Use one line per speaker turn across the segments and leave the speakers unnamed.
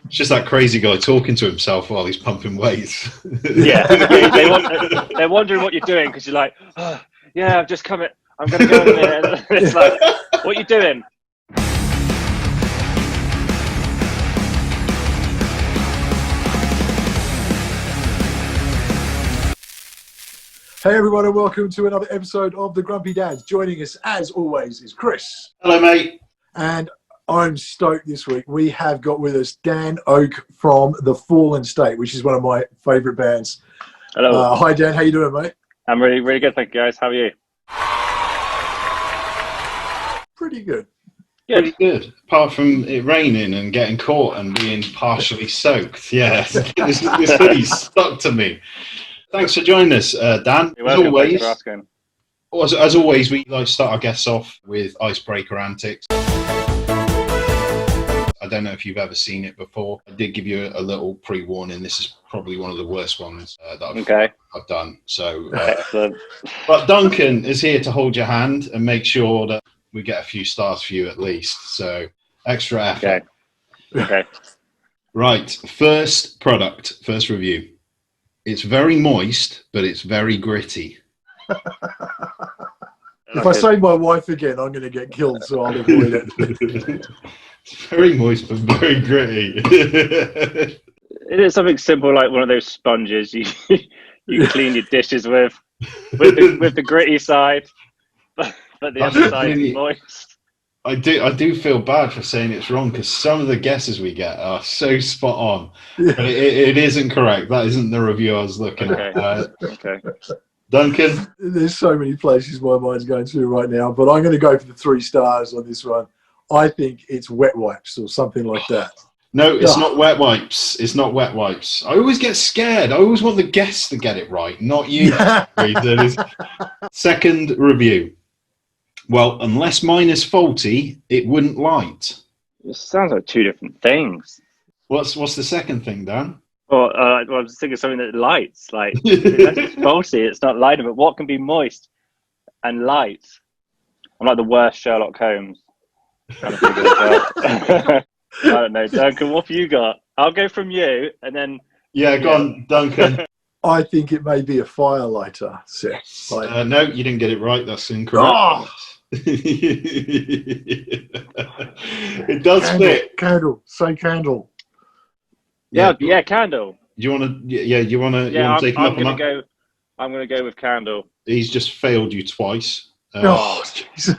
It's just that crazy guy talking to himself while he's pumping weights.
Yeah, they're wondering what you're doing because you're like, oh, yeah, I've just come. I'm going to go in a minute. And it's like, what are you doing?
Hey everyone, and welcome to another episode of The Grumpy Dads. Joining us, as always, is Chris.
Hello, mate.
And I'm stoked this week. We have got with us Dan Oke from The Fallen State, which is one of my favourite bands.
Hello.
Hi, Dan. How you doing, mate?
I'm really, really good. Thank you, guys. How are you?
Pretty good.
Pretty good. Apart from it raining and getting caught and being partially soaked. Yeah, this hoodie's stuck to me. Thanks for joining us, Dan.
You're welcome. Thanks for asking.
As always, we like to start our guests off with Icebreaker Antics. I don't know if you've ever seen it before. I did give you a little pre-warning. This is probably one of the worst ones that I've done. So,
excellent.
But Duncan is here to hold your hand and make sure that we get a few stars for you at least. So, extra effort.
Okay.
Right. First review. It's very moist, but it's very gritty.
If I say my wife again, I'm going to get killed, so I'll avoid it.
It's very moist, but very gritty.
It is something simple like one of those sponges you clean your dishes with the gritty side, but the other side is moist.
I do feel bad for saying it's wrong because some of the guesses we get are so spot on. But it isn't correct. That isn't the review I was looking at.
Okay.
Duncan?
There's so many places my mind's going to right now, but I'm going to go for the 3 stars on this one. I think it's wet wipes or something like that.
No, it's not wet wipes. It's not wet wipes. I always get scared. I always want the guests to get it right, not you. Second review. Well, unless mine is faulty, it wouldn't light.
It sounds like 2 different things.
What's the second thing, Dan?
Well, I was thinking something that lights. Like, unless it's faulty, it's not lighting. But what can be moist and light? I'm like the worst Sherlock Holmes. Trying to figure this out. I don't know, Duncan. What have you got? I'll go from you, and then.
Yeah, go on, Duncan.
I think it may be a fire lighter set.
No, you didn't get it right. That's incorrect.
Oh!
It does fit.
Candle. Say candle.
Yeah, candle.
Do you want to? Yeah, you want to take him up on that?
I'm going to go with candle.
He's just failed you twice.
Jeez.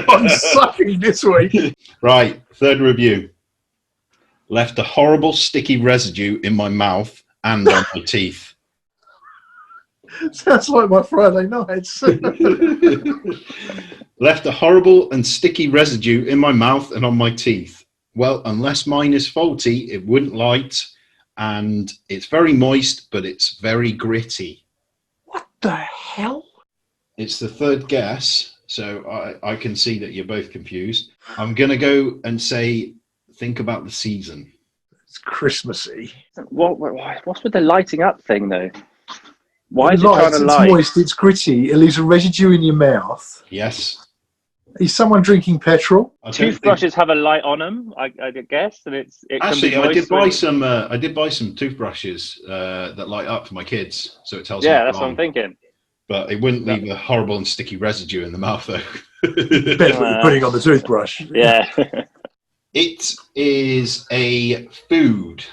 I'm sucking this week.
Right, third review. Left a horrible sticky residue in my mouth and on my teeth.
Sounds like my Friday nights.
Left a horrible and sticky residue in my mouth and on my teeth. Well, unless mine is faulty, it wouldn't light, and it's very moist, but it's very gritty.
What the hell?
It's the third guess, so I can see that you're both confused. I'm going to go and say, think about the season.
It's Christmassy.
What's with the lighting up thing, though? Why is it trying to light?
It's moist, it's gritty, it leaves a residue in your mouth.
Yes.
Is someone drinking petrol?
Toothbrushes have a light on them, I guess, and it
actually,
can be moist.
I did buy some toothbrushes that light up for my kids, so it tells them.
Yeah, that's what I'm thinking.
But it wouldn't leave a horrible and sticky residue in the mouth, though.
Depends what you're putting on the toothbrush.
Yeah.
It is a food.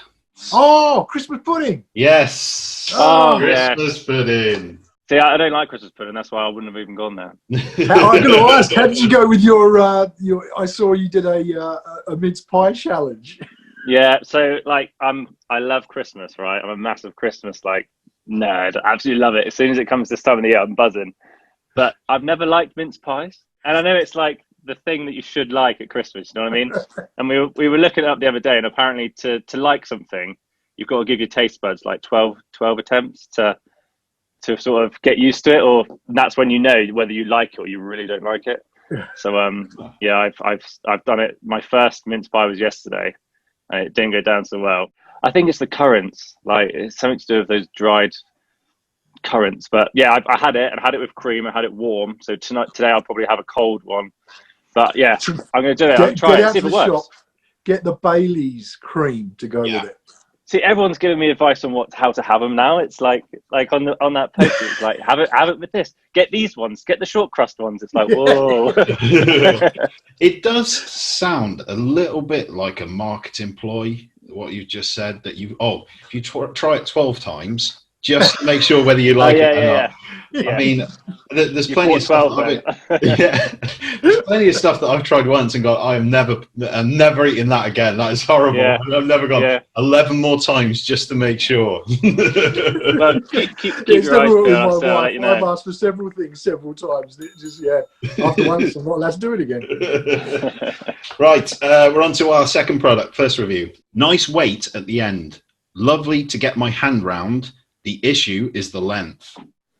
Oh, Christmas pudding.
Yes.
Oh,
Christmas pudding.
See, I don't like Christmas pudding. That's why I wouldn't have even gone there.
I'm going to ask, how did you go with your I saw you did a mince pie challenge.
Yeah, so I love Christmas, right? I'm a massive Christmas nerd. I absolutely love it. As soon as it comes this time of the year, I'm buzzing. But I've never liked mince pies. And I know it's like the thing that you should like at Christmas, you know what I mean? And we were looking it up the other day, and apparently to like something, you've got to give your taste buds like 12 attempts to sort of get used to it, or that's when you know whether you like it or you really don't like it. So yeah, I've done it. My first mince pie was yesterday, and it didn't go down so well. I think it's the currants. Like, it's something to do with those dried currants. But yeah, I had it, and had it with cream. I had it warm. So today I'll probably have a cold one. But yeah, I'm going to do it. I'll try it, see if it works.
get the Bailey's cream to go
Yeah.
with it.
See, everyone's giving me advice on how to have them now. It's like on that poster, it's like have it with this. Get these ones. Get the short crust ones. It's like whoa.
It does sound a little bit like a marketing ploy. What you just said that if you try it 12 times, just make sure whether you like it or not.
Yeah.
I mean, there's
You
plenty of stuff.
12,
There's plenty of stuff that I've tried once and gone, I'm never eating that again. That is horrible.
Yeah.
I've never gone 11 more times just to make sure.
Well, keep your eyes peeled. So I'll let you know.
I've asked for several things several times. After once, I'm not allowed to do it again.
Right, we're on to our second product. First review. Nice weight at the end. Lovely to get my hand round. The issue is the length.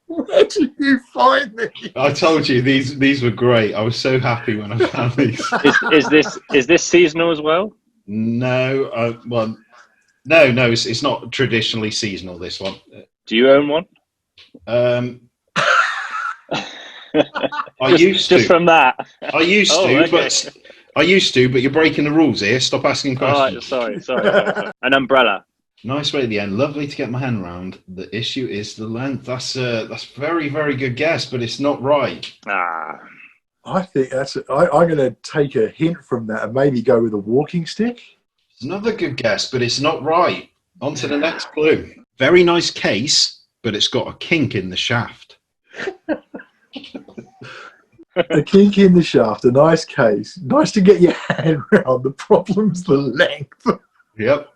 Where did you find these?
I told you these were great. I was so happy when I found these.
Is this seasonal as well?
No, no, it's not traditionally seasonal. This one.
Do you own one? Just from that.
I used to, but you're breaking the rules here. Stop asking questions.
Oh, right, sorry. An umbrella.
Nice way at the end. Lovely to get my hand around. The issue is the length. That's very, very good guess, but it's not right.
I think I'm going to take a hint from that and maybe go with a walking stick.
It's another good guess, but it's not right. On to the next clue. Very nice case, but it's got a kink in the shaft.
A kink in the shaft, a nice case. Nice to get your hand around. The problem's the length.
Yep.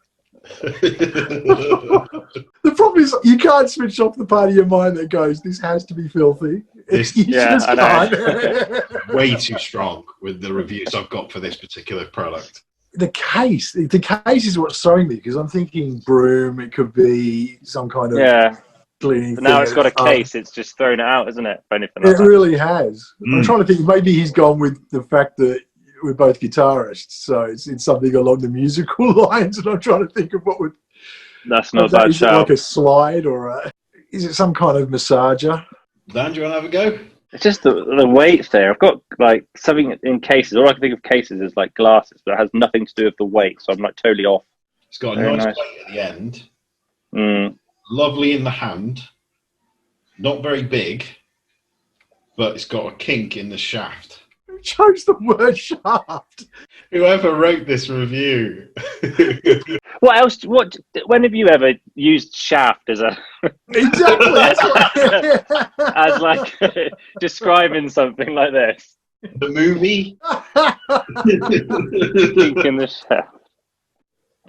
The problem is you can't switch off the part of your mind that goes, this has to be filthy.
I know.
Way too strong with the reviews I've got for this particular product.
The case is what's throwing me, because I'm thinking broom, it could be some kind of cleaning
but now
thing.
it's got a case, it's just thrown it out, isn't it? For anything
It
like that.
really has. I'm trying to think, maybe he's gone with the fact that we're both guitarists, so it's something along the musical lines, and I'm trying to think of what would...
That's not a bad
shout. Is it like a slide, or is it some kind of massager?
Dan, do you want to have a go?
It's just the weight there. I've got like something in cases. All I can think of cases is like glasses, but it has nothing to do with the weight, so I'm like totally off.
It's got a nice weight at the end. Lovely in the hand. Not very big, but it's got a kink in the shaft.
Who chose the word shaft?
Whoever wrote this review.
What else? When have you ever used shaft as a
Exactly. That's what...
as like describing something like this?
The movie.
Kink in the shaft.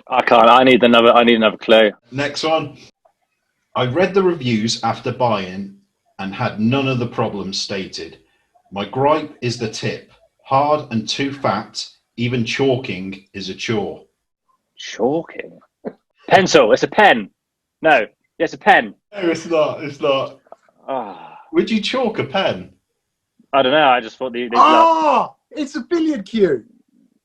I can't. I need another clue.
Next one. I read the reviews after buying and had none of the problems stated. My gripe is the tip. Hard and too fat. Even chalking is a chore.
Chalking? Pencil. It's a pen. No. It's a pen.
No, it's not. It's not. Would you chalk a pen?
I don't know. I just thought
it's a billiard cue.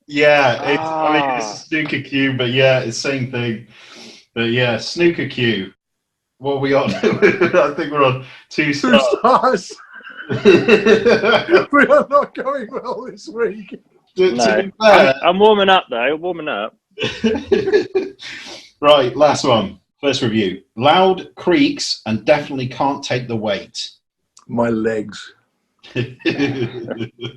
Yeah, I mean, it's a snooker cue, but yeah, it's the same thing. But yeah, snooker cue. What are we on? I think we're on 2 stars.
2 stars. We are not going well this week.
No. I'm warming up though. Warming up.
Right, last one. First review. Loud, creaks, and definitely can't take the weight.
My legs.
That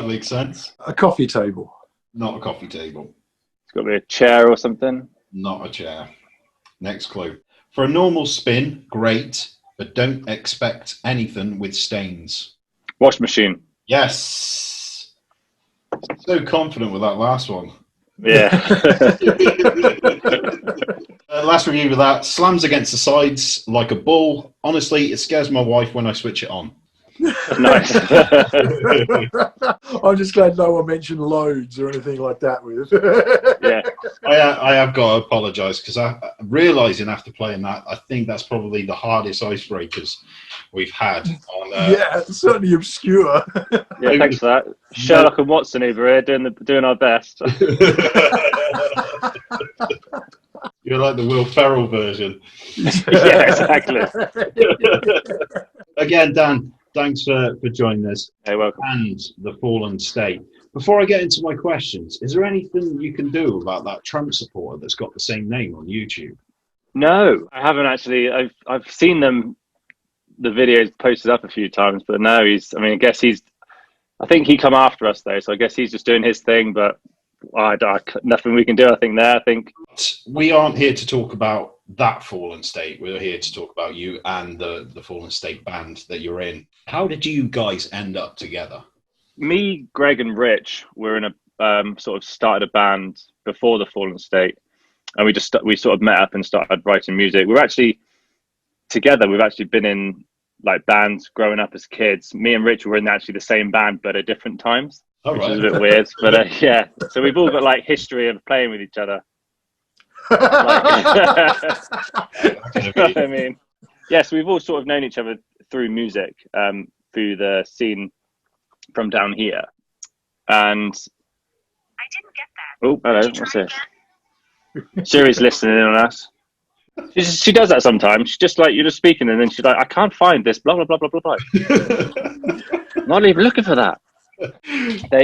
makes sense.
A coffee table.
Not a coffee table.
It's got to be a chair or something.
Not a chair. Next clue. For a normal spin, great, but don't expect anything with stains.
Wash machine.
Yes. So confident with that last one.
Yeah.
Last review with that. Slams against the sides like a bull. Honestly, it scares my wife when I switch it on.
Nice.
I'm just glad no one mentioned loads or anything like that with.
Yeah.
I have got to apologise because realising after playing that, I think that's probably the hardest icebreakers we've had. On,
yeah, it's certainly obscure.
Yeah, thanks for that. Sherlock and Watson over here doing our best.
You're like the Will Ferrell version.
Yeah, exactly.
Again, Dan, thanks for joining us.
Hey, welcome.
And the Fallen State. Before I get into my questions, is there anything you can do about that Trump supporter that's got the same name on YouTube?
No, I haven't actually. I've seen them, the videos posted up a few times, but no, I guess I think he come after us though, so I guess he's just doing his thing, but nothing we can do, I think, there. I think
we aren't here to talk about that Fallen State. We're here to talk about you and the Fallen State band that you're in. How did you guys end up together?
me, Greg, and Rich were in a sort of started a band before the Fallen State, and we sort of met up and started writing music. We're actually together. We've actually been in like bands growing up as kids. Me and Rich were in actually the same band, but at different times, which is a bit weird. But yeah, so we've all got like history of playing with each other. I mean, yes, we've all sort of known each other through music, through the scene from down here. And
I didn't get that.
oh, hello, what's this? Siri's listening in on us. She does that sometimes. She's just like, you're just speaking, and then she's like, I can't find this, blah blah blah blah blah blah. Not even looking for that.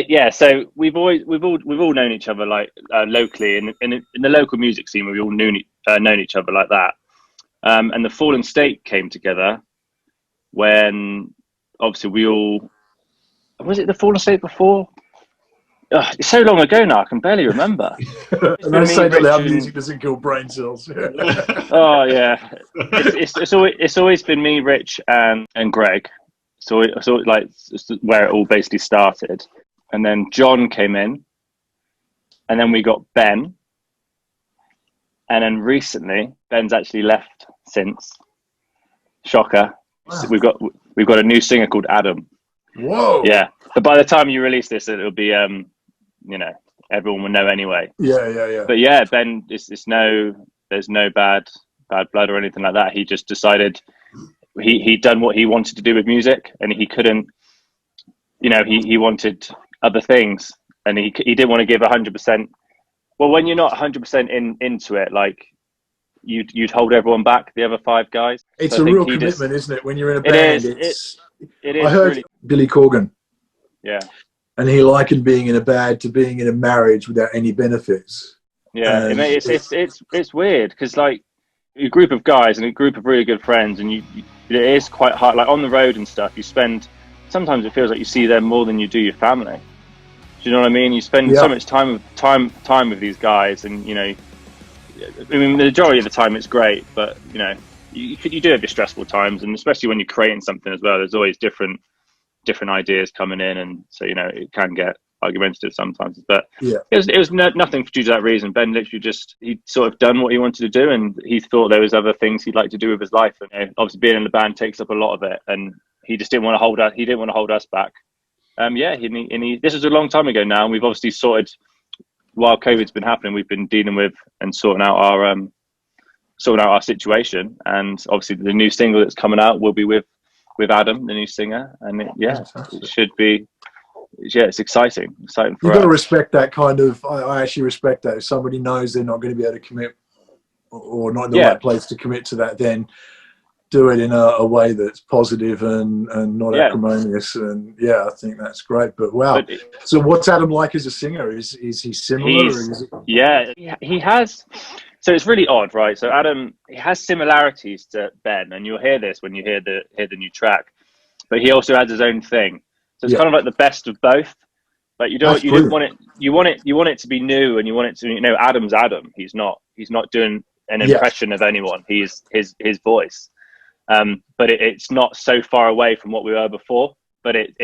Yeah, so we've all known each other like locally, in the local music scene. We all known each other like that. And the Fallen State came together when obviously we all, was it the Fallen State before? It's so long ago now, I can barely remember.
And they say that loud music doesn't kill brain cells.
Oh yeah, it's always been me, Rich, and Greg. So like it's where it all basically started, and then John came in, and then we got Ben, and then recently Ben's actually left since. Shocker.
Wow.
We've got a new singer called Adam.
Whoa.
Yeah, but by the time you release this, it'll be everyone will know anyway.
Yeah.
But yeah, Ben, there's no bad blood or anything like that. He just decided he'd done what he wanted to do with music, and he couldn't, he wanted other things, and he didn't want to give 100%. Well, when you're not 100% into it, like you'd hold everyone back, the other five guys.
It's
so
a real commitment, isn't it? When you're in a band,
it is.
I heard really, Billy Corgan.
Yeah.
And he likened being in a band to being in a marriage without any benefits.
Yeah, it's weird because like a group of guys and a group of really good friends, and it is quite hard. Like on the road and stuff, sometimes it feels like you see them more than you do your family. Do you know what I mean? You spend so much time with these guys, and I mean, the majority of the time it's great, but you do have your stressful times, and especially when you're creating something as well. There's always different ideas coming in, and so it can get argumentative sometimes. But it was nothing due to that reason. Ben literally he'd sort of done what he wanted to do, and he thought there was other things he'd like to do with his life. And obviously, being in the band takes up a lot of it, and he just didn't want to hold us. He didn't want to hold us back. This was a long time ago now, and we've obviously sorted. While COVID's been happening, we've been dealing with and sorting out our situation, and obviously the new single that's coming out will be with Adam, the new singer, and it should be. Yeah, it's exciting for
You've got to respect that kind of. I actually respect that. If somebody knows they're not going to be able to commit, or not in the right place to commit to that, then do it in a way that's positive and not acrimonious. And I think that's great. But wow, so what's Adam like as a singer? Is he similar?
He has. So it's really odd, right? So Adam, he has similarities to Ben, and you'll hear this when you hear the new track. But he also has his own thing. So it's kind of like the best of both. But you didn't want it. You want it to be new, and you want it to. Adam's Adam. He's not doing an impression of anyone. He's his voice. But it's not so far away from what we were before. But it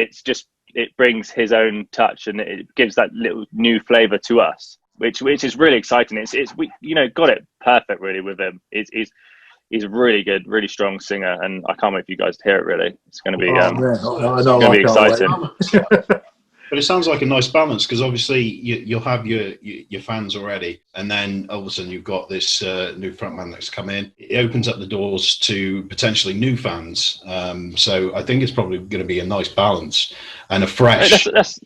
brings his own touch, and it gives that little new flavor to us, which is really exciting. We got it perfect really with him. He's a really good, really strong singer, and I can't wait for you guys to hear it. Really, it's going to be be exciting.
But it sounds like a nice balance, because obviously you'll have your fans already, and then all of a sudden you've got this new frontman that's come in. It opens up the doors to potentially new fans. So I think it's probably going to be a nice balance and a fresh. That's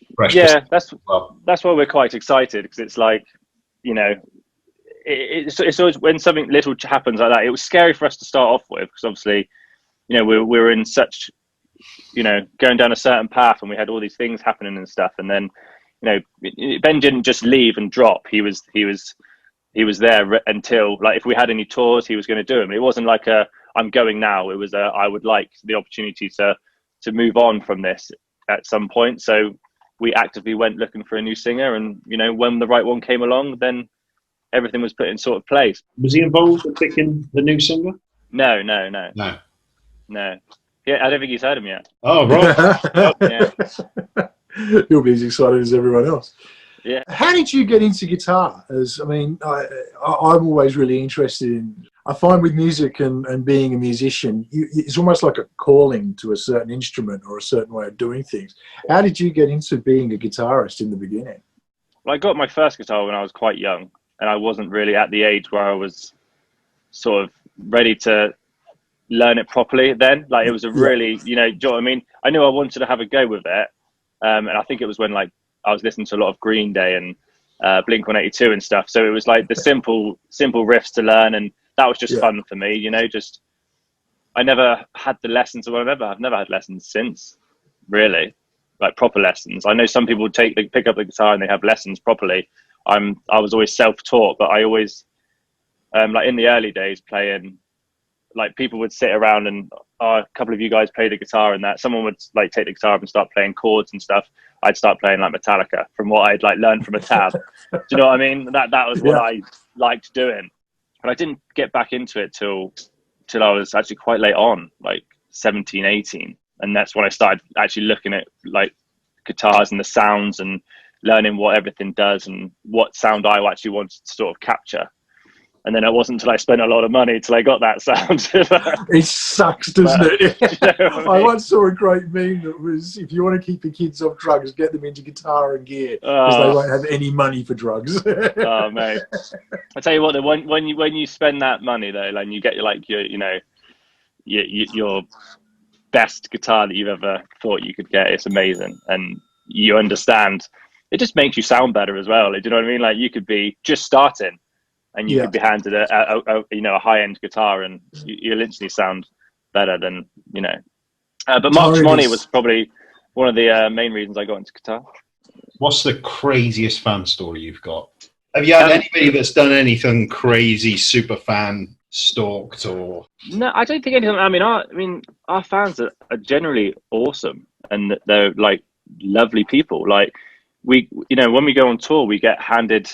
why we're quite excited, because it's like it's always when something little happens like that. It was scary for us to start off with, because obviously we're in such. Going down a certain path, and we had all these things happening and stuff, and then Ben didn't just leave and drop. He was there until, like, if we had any tours, he was going to do them. It wasn't like I'm going now. It was I would like the opportunity to move on from this at some point. So we actively went looking for a new singer, and when the right one came along, then everything was put in sort of place.
Was he involved in picking the new singer?
No. Yeah, I don't think he's heard him yet.
Oh, right.
Yeah.
He'll be as excited as everyone else.
Yeah.
How did you get into guitar? I'm always really interested in. I find with music and being a musician, it's almost like a calling to a certain instrument or a certain way of doing things. How did you get into being a guitarist in the beginning?
Well, I got my first guitar when I was quite young, and I wasn't really at the age where I was sort of ready to learn it properly then. Like, it was a really, do you know what I mean? I knew I wanted to have a go with it. And I think it was when, like, I was listening to a lot of Green Day and Blink-182 and stuff. So it was like the simple riffs to learn, and that was just fun for me. I never had the lessons, or I've never had lessons since, really, like proper lessons. I know some people pick up the guitar and they have lessons properly. I was always self-taught, but I always, like in the early days playing, like people would sit around and a couple of you guys play the guitar, and that someone would like take the guitar up and start playing chords and stuff. I'd start playing like Metallica from what I'd like learned from a tab. Do you know what I mean? That was what I liked doing. But I didn't get back into it till I was actually quite late on, like 17, 18. And that's when I started actually looking at like guitars and the sounds and learning what everything does and what sound I actually wanted to sort of capture. And then it wasn't until I spent a lot of money till I got that sound.
It sucks, doesn't it?
You know
I once saw a great meme that was, if you want to keep your kids off drugs, get them into guitar and gear, because they won't have any money for drugs.
Oh, mate. I tell you what, when you spend that money though, and you get your best guitar that you've ever thought you could get, it's amazing. And you understand, it just makes you sound better as well. Do you know what I mean? Like, you could be just starting, and you could be handed a high-end guitar, and you'll instantly sound better than, But March Money was probably one of the main reasons I got into guitar.
What's the craziest fan story you've got? Have you had anybody that's done anything crazy, super fan stalked or?
No, I don't think anything. I mean, our fans are generally awesome, and they're like lovely people. Like, when we go on tour, we get handed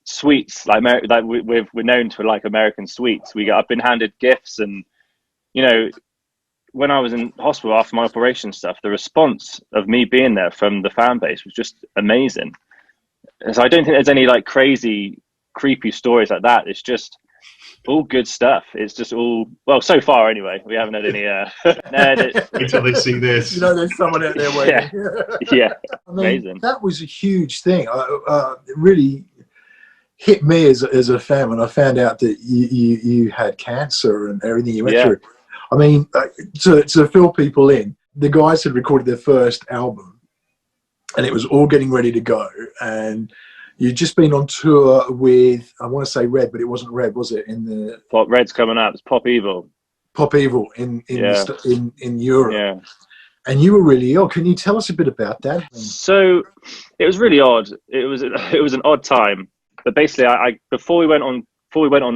sweets, like we're known for like American sweets. I've been handed gifts, and when I was in hospital after my operation stuff, the response of me being there from the fan base was just amazing. And so I don't think there's any like crazy creepy stories like that. It's just all good stuff. It's just all, well, so far anyway, we haven't had any
until they see this.
There's someone out there waiting.
Yeah.
Amazing. That was a huge thing. It really hit me as a fan when I found out that you had cancer and everything you went through. I mean, to fill people in, the guys had recorded their first album, and it was all getting ready to go. And you'd just been on tour with, I want to say Red, but it wasn't Red, was it?
Red's coming up. It's Pop Evil.
Pop Evil in Europe.
Yeah.
And you were really ill. Can you tell us a bit about that?
So it was really odd. It was an odd time. But basically, before we went on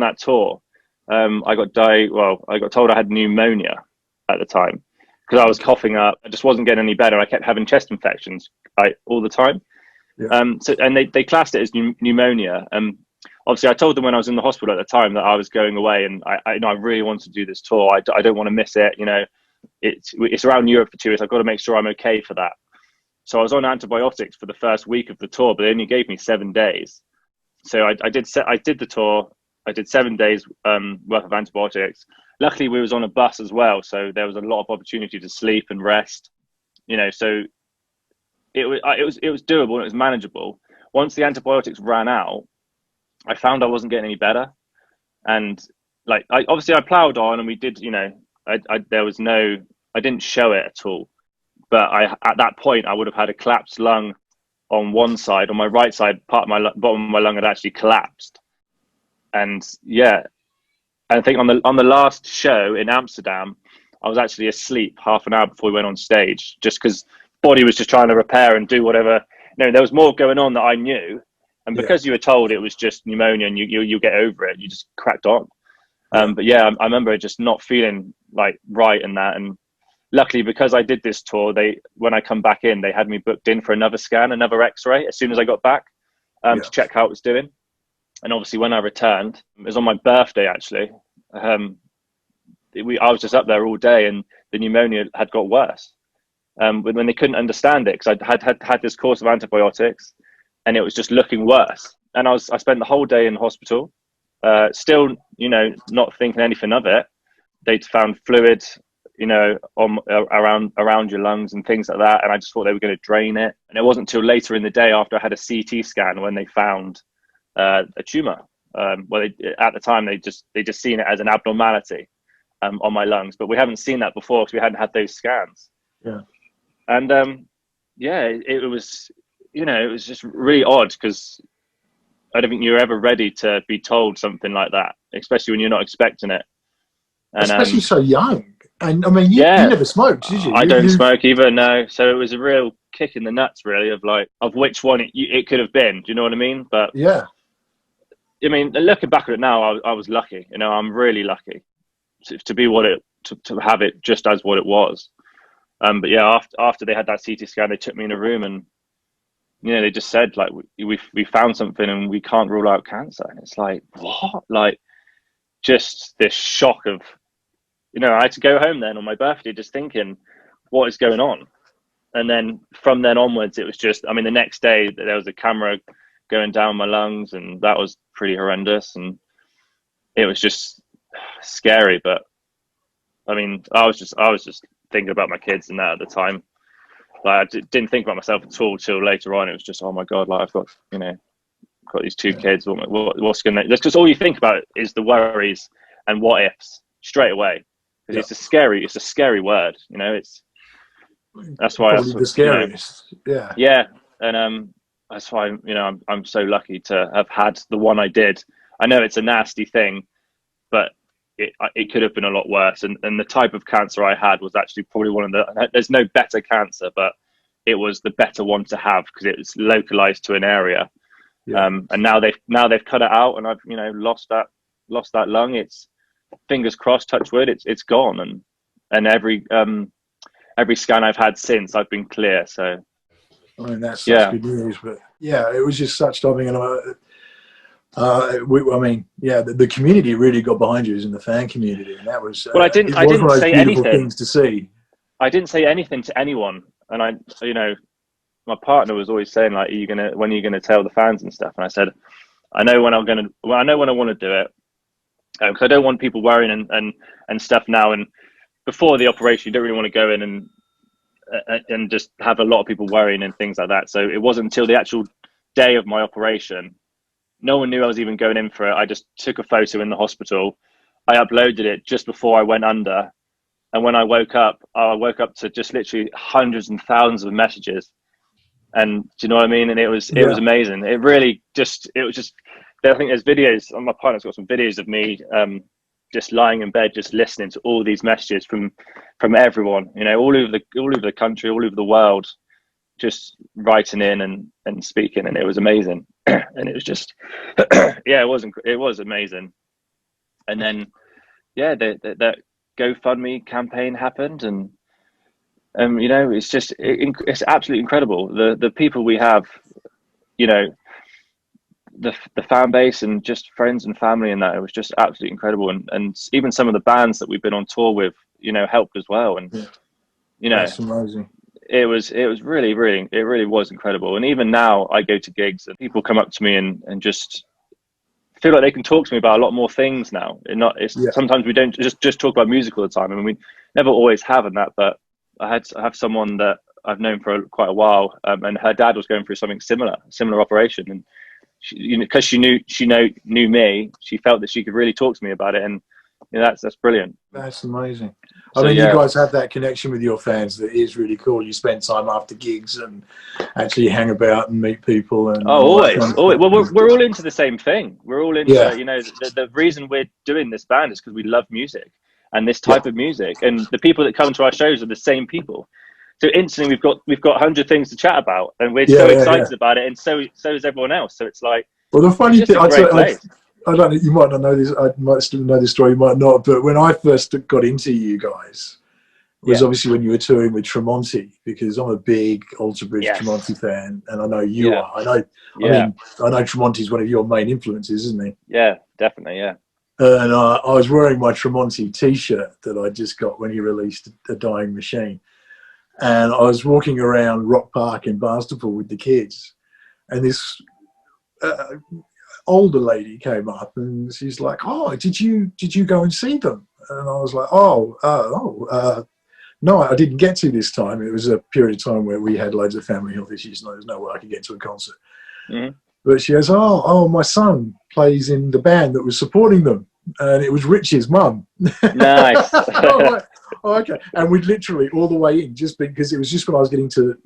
that tour, I got told I had pneumonia at the time because I was coughing up. I just wasn't getting any better. I kept having chest infections all the time. Yeah. And they classed it as pneumonia. Obviously, I told them when I was in the hospital at the time that I was going away, and I really wanted to do this tour. I don't want to miss it. It's around Europe for 2 years. I've got to make sure I'm okay for that. So I was on antibiotics for the first week of the tour, but they only gave me 7 days. So I did the tour. I did 7 days worth of antibiotics. Luckily, we was on a bus as well, so there was a lot of opportunity to sleep and rest. So it was doable and it was manageable. Once the antibiotics ran out, I found I wasn't getting any better, and I ploughed on, and we did. I didn't show it at all, but at that point I would have had a collapsed lung on one side. On my right side, part of my bottom of my lung had actually collapsed. And I think on the last show in Amsterdam, I was actually asleep half an hour before we went on stage, just because body was just trying to repair and do whatever you know, there was more going on that I knew, and because you were told it was just pneumonia and you get over it, you just cracked on. But yeah, I remember just not feeling like right in that, and luckily because I did this tour, when I come back in, they had me booked in for another scan, another X-ray as soon as I got back to check how it was doing. And obviously when I returned, it was on my birthday actually. I was just up there all day, and the pneumonia had got worse. When they couldn't understand it, because I had this course of antibiotics, and it was just looking worse. And I spent the whole day in hospital, still, you know, not thinking anything of it. They'd found fluid, you know, around your lungs and things like that, and I just thought they were going to drain it. And it wasn't until later in the day, after I had a CT scan, when they found a tumor. Well, at the time they just seen it as an abnormality on my lungs, but we haven't seen that before because we hadn't had those scans. And it was, you know, it was just really odd, because I don't think you're ever ready to be told something like that, especially when you're not expecting it. And,
especially so young. And I mean, you never smoked, did you?
I don't smoke either, no. So it was a real kick in the nuts, really, of which one it could have been. Do you know what I mean? But
yeah,
I mean, looking back at it now, I was lucky. You know, I'm really lucky to be to have it just as what it was. But yeah, after they had that CT scan, they took me in a room, and you know, they just said, like, we found something and we can't rule out cancer. And it's like, what? Like, just this shock of, you know, I had to go home then on my birthday just thinking, what is going on? And then from then onwards, it was just, I mean, the next day there was a camera going down my lungs, and that was pretty horrendous. And it was just scary. But I mean, I was just thinking about my kids and that at the time. Like, I didn't think about myself at all till later on. It was just, oh my God, like, I've got, you know, got these two kids. What's going to, because all you think about is the worries and what ifs straight away. Because it's a scary word, you know. That's why
probably the scariest. You know,
yeah. And that's why, you know, I'm so lucky to have had the one I did. I know it's a nasty thing, but it could have been a lot worse. And the type of cancer I had was actually probably one of the. There's no better cancer, but it was the better one to have because it was localized to an area. And now they've cut it out, and I've, you know, lost that lung. It's, fingers crossed, touch wood, it's gone, and every scan I've had since, I've been clear. So
I mean, that's such good news. But yeah, it was just such timing. And I mean, yeah, the community really got behind you, as in the fan community, and that was
well. I didn't say anything.
Things to see.
I didn't say anything to anyone, and you know, my partner was always saying, like, when are you gonna tell the fans and stuff? And I said, I know when I want to do it. Because I don't want people worrying and stuff now. And before the operation, you don't really want to go in and just have a lot of people worrying and things like that. So it wasn't until the actual day of my operation, no one knew I was even going in for it. I just took a photo in the hospital. I uploaded it just before I went under. And when I woke up to just literally hundreds and thousands of messages. And do you know what I mean? And it was amazing. It was just, I think there's videos, my partner's got some videos of me just lying in bed, just listening to all these messages from everyone, you know, all over the country, all over the world, just writing in and speaking, and it was amazing. And it was just, it was amazing. And then, that GoFundMe campaign happened, and you know, it's absolutely incredible. The people we have, you know, the fan base and just friends and family, and that, it was just absolutely incredible. And even some of the bands that we've been on tour with, you know, helped as well. And you know,
that's amazing.
It was really, it really was incredible. And even now I go to gigs and people come up to me and just feel like they can talk to me about a lot more things now. Sometimes we don't just talk about music all the time. I mean, we never always have in that, but I have someone that I've known for quite a while, and her dad was going through something similar operation, and she, you know, because she knew me, she felt that she could really talk to me about it, and you know, that's brilliant.
That's amazing. I mean, you guys have that connection with your fans that is really cool. You spend time after gigs and actually hang about and meet people. And
always. Well, we're all into the same thing. We're all into, you know, the reason we're doing this band is because we love music and this type of music, and the people that come to our shows are the same people. So instantly we've got 100 things to chat about, and we're so excited about it, and so is everyone else. So it's like,
well, the funny thing, I don't know, you might not know this, I might still know this story, you might not, but when I first got into you guys, it was obviously when you were touring with Tremonti, because I'm a big Alter Bridge Tremonti fan, and I know you are. I know Tremonti's one of your main influences, isn't he?
Yeah, definitely, yeah.
And I was wearing my Tremonti T-shirt that I just got when he released A Dying Machine. And I was walking around Rock Park in Barnstaple with the kids. And this older lady came up and she's like, oh, did you go and see them? And I was like, no, I didn't get to this time. It was a period of time where we had loads of family health issues and there was no way I could get to a concert. Mm-hmm. But she goes, oh, my son plays in the band that was supporting them. And it was Rich's mum.
Nice.
Oh, okay. And we'd literally all the way in, just because it was just when I was getting to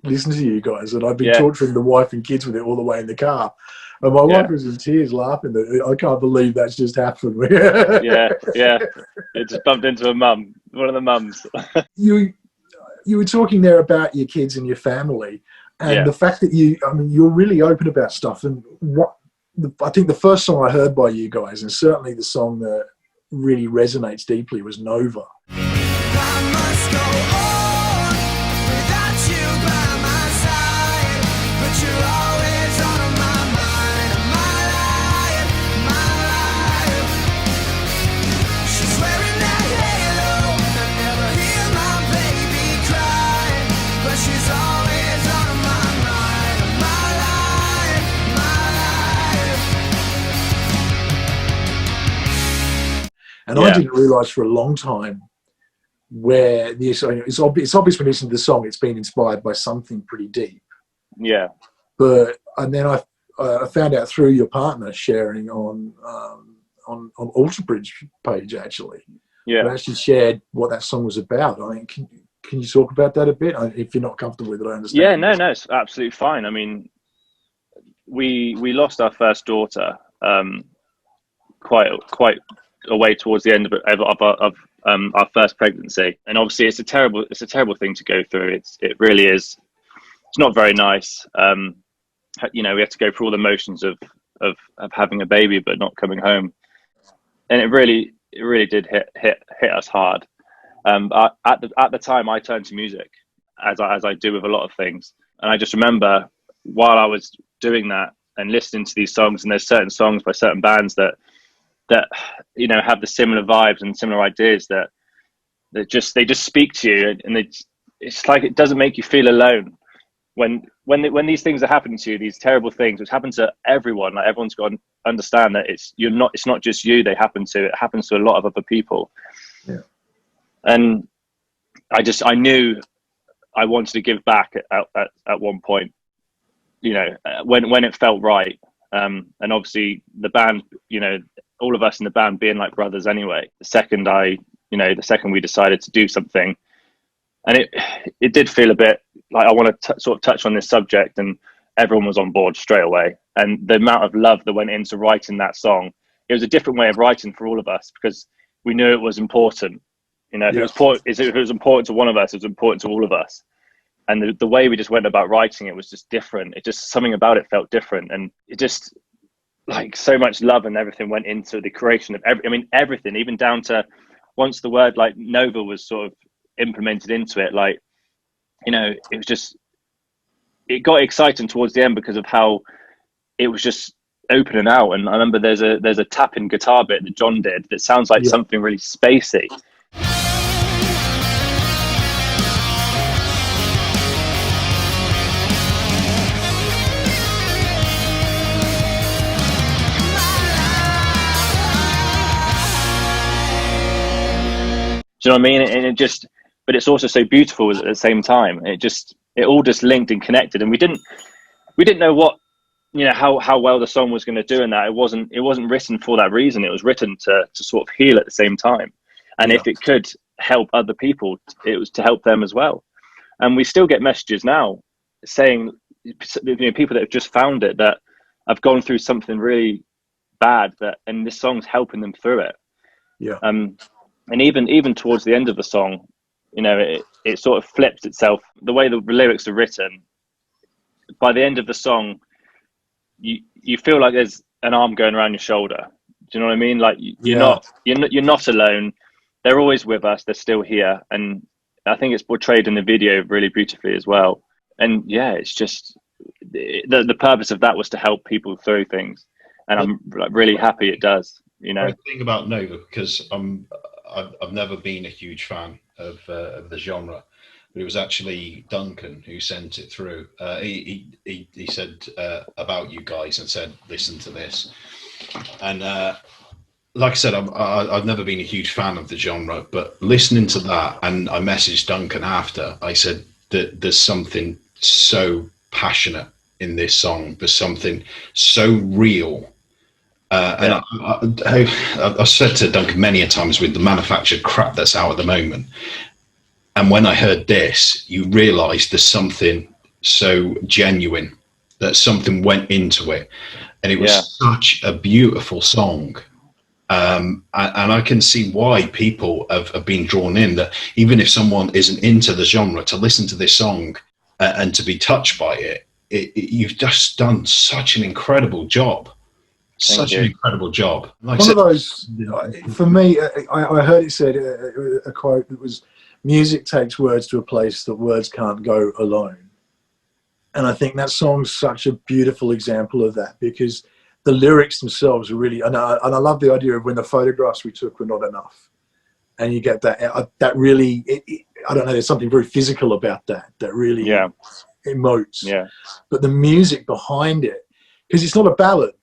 listen to you guys, and I'd been torturing the wife and kids with it all the way in the car. And my wife was in tears laughing. I can't believe that's just happened.
Yeah. It just bumped into a mum, one of the mums.
You were talking there about your kids and your family. And the fact that you're really open about stuff. And I think the first song I heard by you guys, and certainly the song that really resonates deeply, was Nova. I must go on without you by my side, but you're always on my mind, my life. She's wearing that halo, I never hear my baby cry, but she's always on my mind, my life. And I didn't realise for a long time where it's obvious when you listen to the song, it's been inspired by something pretty deep.
Yeah.
And then I found out through your partner sharing on Alter Bridge page, actually. Yeah. They actually shared what that song was about. I mean, can you talk about that a bit? If you're not comfortable with it, I understand.
Yeah, no, it's absolutely fine. I mean, we lost our first daughter quite away towards the end of our first pregnancy, and obviously it's a terrible thing to go through. It really is. It's not very nice. We have to go through all the motions of having a baby but not coming home, and it really did hit us hard. At the time, I turned to music, as I do with a lot of things, and I just remember while I was doing that and listening to these songs, and there's certain songs by certain bands that have the similar vibes and similar ideas that they just speak to you, and it's like it doesn't make you feel alone when these things are happening to you, these terrible things which happen to everyone. Like, everyone's got to understand that it's not just you. It happens to a lot of other people. Yeah. And I knew I wanted to give back at one point, when it felt right. And obviously the band, all of us in the band being like brothers anyway, the second we decided to do something, and it did feel a bit like I want to sort of touch on this subject, and everyone was on board straight away. And the amount of love that went into writing that song, it was a different way of writing for all of us, because we knew it was important. If it was important to one of us, it was important to all of us. And the way we just went about writing it was just different. It just, something about it felt different, and it just, like, so much love and everything went into the creation of everything, even down to once the word like Nova was sort of implemented into it, like, it was just, it got exciting towards the end because of how it was just opening out. And I remember there's a tapping guitar bit that John did that sounds like something really spacey. Do you know what I mean? And but it's also so beautiful at the same time. It all just linked and connected, and we didn't know what, how well the song was going to do, and that it wasn't written for that reason. It was written to sort of heal at the same time, and if it could help other people, it was to help them as well. And we still get messages now saying, people that have just found it, that have gone through something really bad, and this song's helping them through it. Yeah. And even towards the end of the song, you know, it sort of flips itself. The way the lyrics are written, by the end of the song, you feel like there's an arm going around your shoulder. Do you know what I mean? Like you're not alone. They're always with us. They're still here, and I think it's portrayed in the video really beautifully as well. And yeah, it's just the purpose of that was to help people through things, and I'm like really happy it does. You know,
the thing about Nova, because I've never been a huge fan of the genre, but it was actually Duncan who sent it through. He said about you guys and said, listen to this. And like I said, I've never been a huge fan of the genre, but listening to that, and I messaged Duncan after, I said that there's something so passionate in this song. There's something so real. And I've said to Duncan many a times with the manufactured crap that's out at the moment. And when I heard this, you realise there's something so genuine, that something went into it. And it was such a beautiful song. And I can see why people have been drawn in, that even if someone isn't into the genre, to listen to this song and to be touched by it, you've just done such an incredible job. Such an incredible job. Like
one of those, for me, I heard it said, a quote that was, music takes words to a place that words can't go alone. And I think that song's such a beautiful example of that, because the lyrics themselves are really, and I love the idea of when the photographs we took were not enough. And you get that really, I don't know, there's something very physical about that really emotes. Yeah. But the music behind it, because it's not a ballad,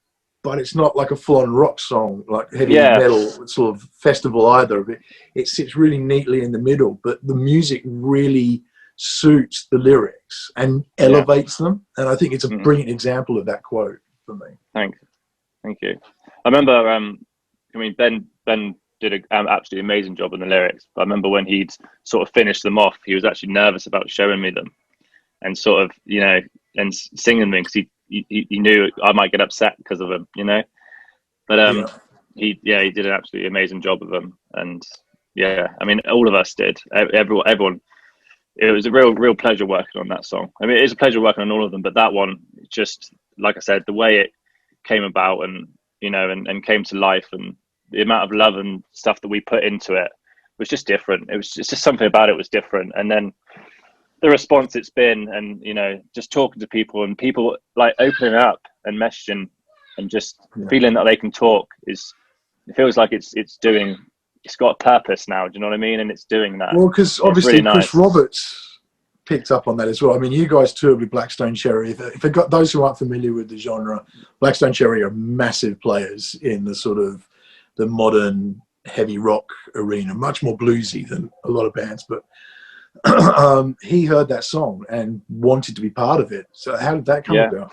but it's not like a full-on rock song, like heavy metal sort of festival either. It sits really neatly in the middle, but the music really suits the lyrics and elevates them. And I think it's a brilliant example of that quote for me.
Thank you. I remember, I mean, Ben did an absolutely amazing job on the lyrics. But I remember when he'd sort of finished them off, he was actually nervous about showing me them and sort of, you know, and singing them, because he knew I might get upset because of them, you know. But he did an absolutely amazing job of them, and I mean, all of us did. Everyone. It was a real pleasure working on that song. I mean, it is a pleasure working on all of them, but that one, just like I said, the way it came about, and you know, and came to life, and the amount of love and stuff that we put into it was just different. It's just something about it was different, and then the response it's been, and you know, just talking to people and people like opening up and messaging and just feeling that they can talk, it feels like it's got a purpose now. Do you know what I mean? And it's doing that.
Well, because obviously really Chris Roberts picked up on that as well. I mean, you guys toured with Blackstone Cherry. If I got those who aren't familiar with the genre, Blackstone Cherry are massive players in the sort of the modern heavy rock arena, much more bluesy than a lot of bands, but he heard that song and wanted to be part of it. So how did that come about?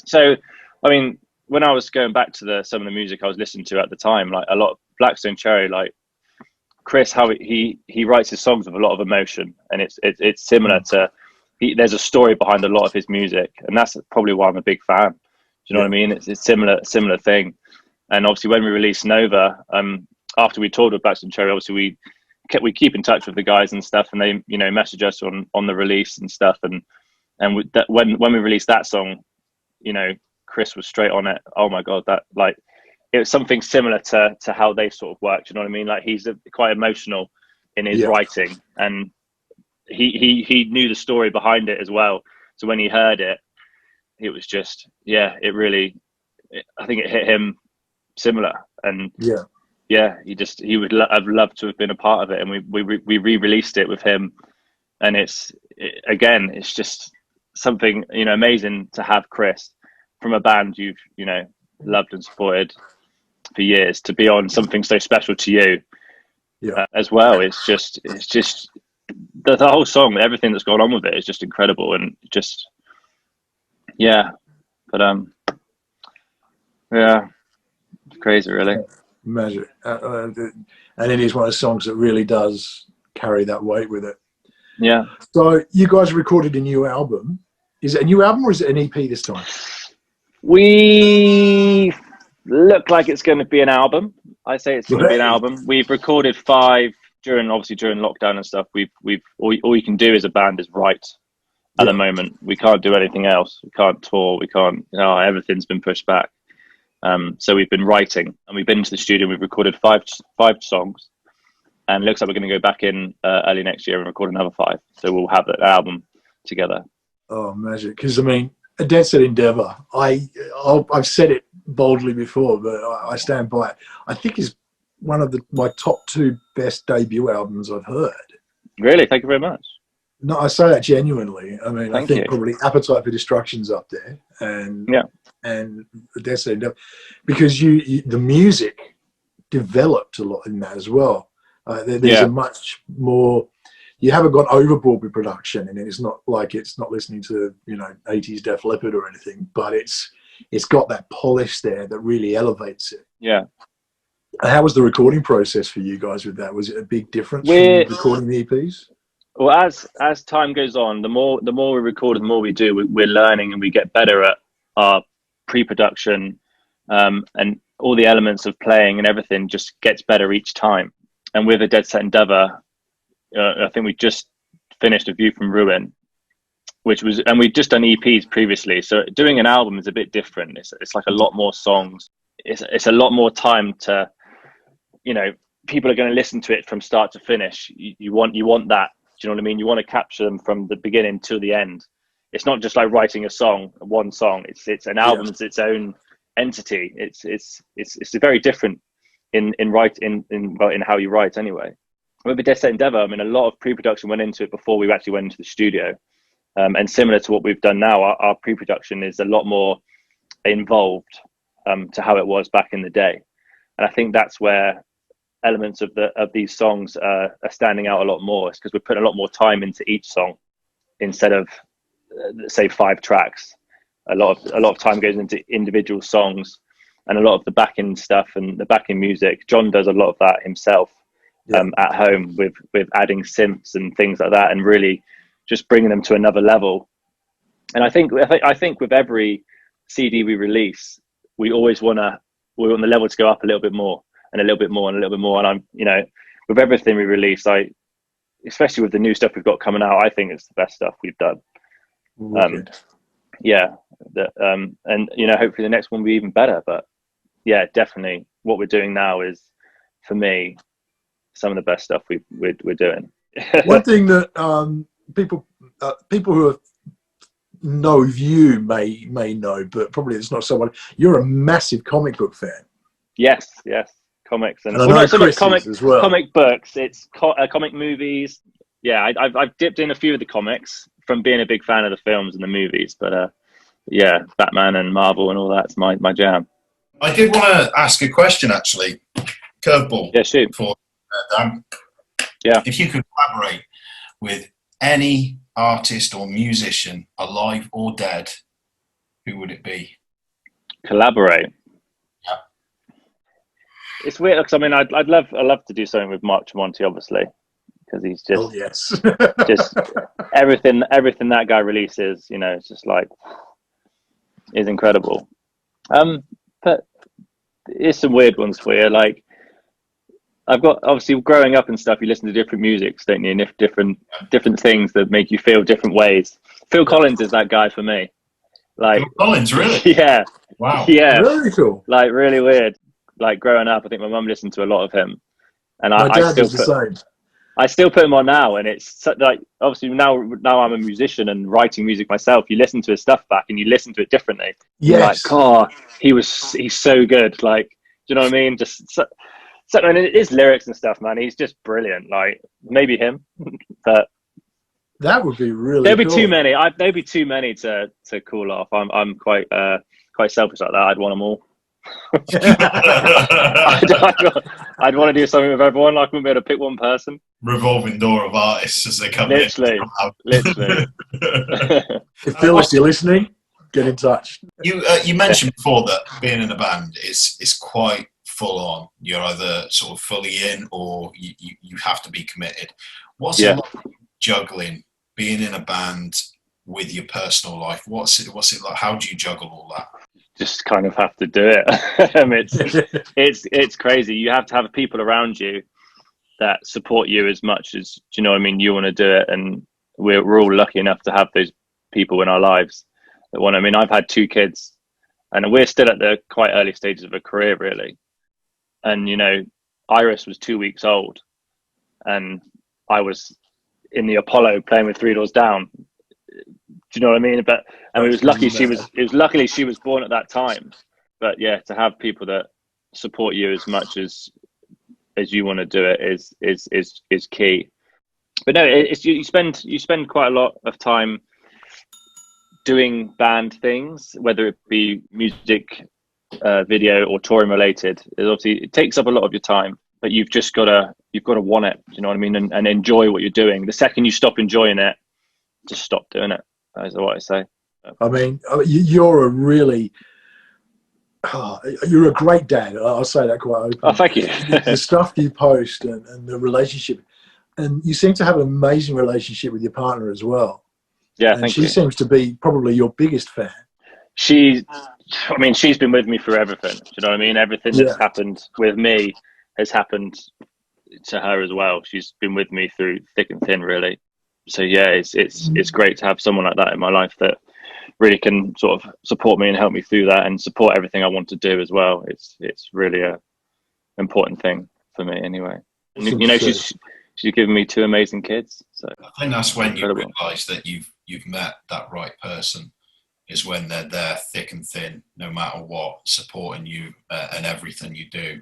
So,
I mean, when I was going back to some of the music I was listening to at the time, like a lot of Blackstone Cherry, like Chris, how he writes his songs with a lot of emotion, and it's similar to there's a story behind a lot of his music, and that's probably why I'm a big fan. Do you know what I mean? It's similar thing. And obviously, when we released Nova, after we toured with Blackstone Cherry, obviously we keep in touch with the guys and stuff, and they, you know, message us on the release and stuff, and when we released that song, you know, Chris was straight on it. Oh my god, that, like, it was something similar to how they sort of work. You know what I mean? Like, he's quite emotional in his writing, and he knew the story behind it as well. So when he heard it, it was just it really, I think it hit him similar, and he would have loved to have been a part of it, and we re-released it with him, and it's just something, you know, amazing to have Chris from a band you've, you know, loved and supported for years to be on something so special to you as well. It's just the whole song, everything that's gone on with it is just incredible, and just it's crazy, really.
Measure, and it is one of the songs that really does carry that weight with it.
Yeah.
So you guys recorded a new album. Is it a new album or is it an EP this time?
We look like it's going to be an album. I say it's going to be an album. We've recorded 5 during lockdown and stuff, we've all you can do as a band is write at the moment. We can't do anything else. We can't tour. We can't, everything's been pushed back. So we've been writing, and we've been to the studio. We've recorded five songs, and it looks like we're going to go back in early next year and record another 5. So we'll have an album together.
Oh, magic! Because I mean, A Dead Set Endeavour. I've said it boldly before, but I stand by it. I think is one of my top 2 best debut albums I've heard.
Really? Thank you very much.
No, I say that genuinely. I mean, I think
you.
probably Appetite for Destruction's up there, and The Dead Set Endeavour, because the music developed a lot in that as well. There's a much more. You haven't gone overboard with production, and it's not listening to 80s Def Leppard or anything, but it's got that polish there that really elevates it.
Yeah.
How was the recording process for you guys with that? Was it a big difference from recording the EPs?
Well, as time goes on, the more we record, the more we do. We're learning, and we get better at our pre-production, and all the elements of playing and everything just gets better each time. And with A Dead Set Endeavour, I think we just finished A View from Ruin, and we'd just done EPs previously. So doing an album is a bit different. It's like a lot more songs. It's a lot more time to, people are going to listen to it from start to finish. You want that. Do you know what I mean? You want to capture them from the beginning to the end. It's not just like writing one song. It's an album. It's its own entity. It's very different in how you write anyway. With The Dead Set Endeavour, I mean, a lot of pre-production went into it before we actually went into the studio. And similar to what we've done now, our pre-production is a lot more involved to how it was back in the day. And I think that's where elements of these songs are standing out a lot more. It's because we're putting a lot more time into each song instead of, say, 5 tracks. A lot of time goes into individual songs, and a lot of the backing stuff and the backing music. John does a lot of that himself. At home with adding synths and things like that, and really just bringing them to another level. And I think with every CD we release, we want the level to go up a little bit more and a little bit more and a little bit more. And I'm, with everything we release, especially with the new stuff we've got coming out, I think it's the best stuff we've done. And hopefully the next one will be even better. But yeah, definitely what we're doing now is, for me, some of the best stuff we're doing.
One thing that people who know you may know, but probably it's not someone. You're a massive comic book fan.
Yes, comics and
I know Chris
comic
as well.
Comic books. It's comic movies. Yeah, I've dipped in a few of the comics from being a big fan of the films and the movies. But Batman and Marvel and all that's my jam.
I did want to ask a question, actually. Curveball.
Yeah, shoot.
For Dan.
Yeah.
If you could collaborate with any artist or musician, alive or dead, who would it be?
Collaborate.
Yeah.
It's weird because I'd love to do something with Mark Tremonti, obviously, because he's just just everything that guy releases, it's just like is incredible. But there's some weird ones for you, like. I've got, obviously, growing up and stuff, you listen to different musics, don't you? And different things that make you feel different ways. Phil Collins is that guy for me. Like,
Phil Collins, really?
Yeah.
Wow.
Yeah.
Very cool.
Like, really weird. Like, growing up, I think my mum listened to a lot of him. And
My dad does the same.
I still put him on now, and it's like, obviously now I'm a musician and writing music myself. You listen to his stuff back and you listen to it differently.
Yes.
You're like, he's so good. Like, do you know what I mean? So, and his lyrics and stuff, man, he's just brilliant. Like, maybe him, but
that would be really.
There'd be
cool.
too many. There'd be too many to call off. I'm quite selfish like that. I'd want them all. I'd want to do something with everyone. Like, I wouldn't be able to pick one person.
Revolving door of artists as they come in.
Literally.
If Phyllis, you're listening, get in touch.
You mentioned before that being in a band is quite full on. You're either sort of fully in or you have to be committed. What's it like juggling being in a band with your personal life? What's it like? How do you juggle all that?
Just kind of have to do it. It's crazy. You have to have people around you that support you as much as, do you know what I mean, you want to do it. And we're all lucky enough to have those people in our lives that want. I mean, I've had 2 kids, and we're still at the quite early stages of a career, really. And you know, Iris was 2 weeks old, and I was in the Apollo playing with Three Doors Down. Do you know what I mean? But and it was luckily she was born at that time. But yeah, to have people that support you as much as you want to do it is key. But no, it's you spend quite a lot of time doing band things, whether it be music, video, or touring related. It takes up a lot of your time, but you've got to want it. Do you know what I mean? And enjoy what you're doing. The second you stop enjoying it, just stop doing it. That's what I say.
I mean, you're a really, you're a great dad. I'll say that quite openly.
Oh, thank you.
The stuff you post and the relationship, and you seem to have an amazing relationship with your partner as well.
Yeah,
and
thank
she
you.
seems to be probably your biggest fan.
She's been with me for everything. Do you know what I mean? Everything that's happened with me has happened to her as well. She's been with me through thick and thin, really. So yeah, it's great to have someone like that in my life that really can sort of support me and help me through that and support everything I want to do as well. It's really a important thing for me anyway. And, you know, she's given me 2 amazing kids. So
I think that's when you realise that you've met that right person, is when they're there thick and thin, no matter what, supporting you and everything you do.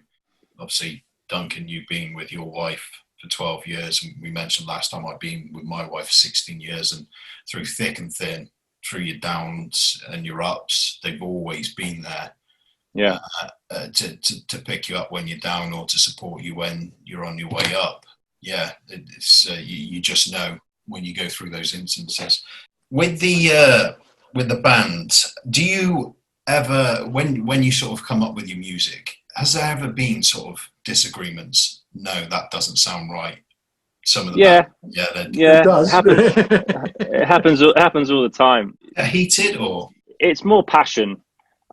Obviously, Duncan, you've been with your wife for 12 years, and we mentioned last time I've been with my wife for 16 years, and through thick and thin, through your downs and your ups, they've always been there.
Yeah.
To pick you up when you're down, or to support you when you're on your way up. Yeah, it's you just know when you go through those instances. With the band, do you ever, when you sort of come up with your music, has there ever been sort of disagreements? No, that doesn't sound right. Some of the band,
it does.
It happens all the time.
Heated, or
it's more passion,